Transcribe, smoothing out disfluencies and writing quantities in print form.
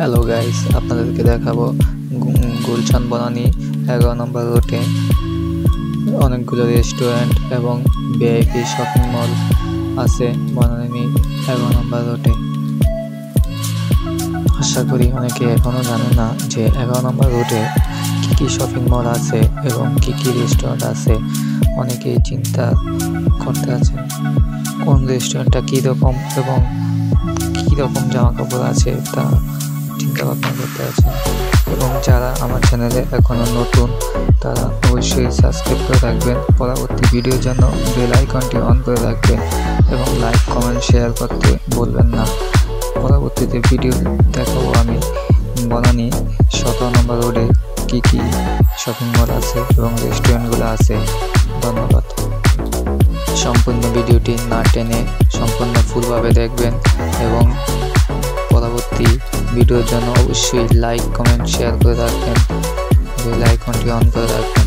Hello guys, আপনাদেরকে দেখাবো গুলশান বনানী 11 নম্বর রোডে অনেকগুলো রেস্টুরেন্ট এবং ভিআইপি শপিং মল আছে বনানী 11 নম্বর রোডে। আশা করি অনেকে এখনো জানে না যে 11 নম্বর রোডে কি কি শপিং মল আছে এবং কি কি রেস্টুরেন্ট আছে। অনেকেই চিন্তা করতে আছেন কোন রেস্টুরেন্টটা কীরকম এবং কীরকম জামা কাপড় আছে তা চিন্তা ভাবনা করতে আছে। এবং যারা আমার চ্যানেলে এখনো নতুন তারা অবশ্যই সাবস্ক্রাইব করে রাখবেন, পরবর্তী ভিডিওর জন্য বেল আইকনটি অন করে রাখবেন এবং লাইক কমেন্ট শেয়ার করতে বলবেন না। পরবর্তীতে ভিডিও দেখাবো আমি বনানী 17 নম্বর রোডে কি কি শপিং মল আছে এবং রেস্টুরেন্টগুলো আছে। ধন্যবাদ। সম্পূর্ণ ভিডিওটি না টেনে সম্পূর্ণ ফুলভাবে দেখবেন এবং পরবর্তী ভিডিওর জন্য অবশ্যই লাইক কমেন্ট শেয়ার করে রাখবেন, বেল আইকনটি অন করে রাখবেন।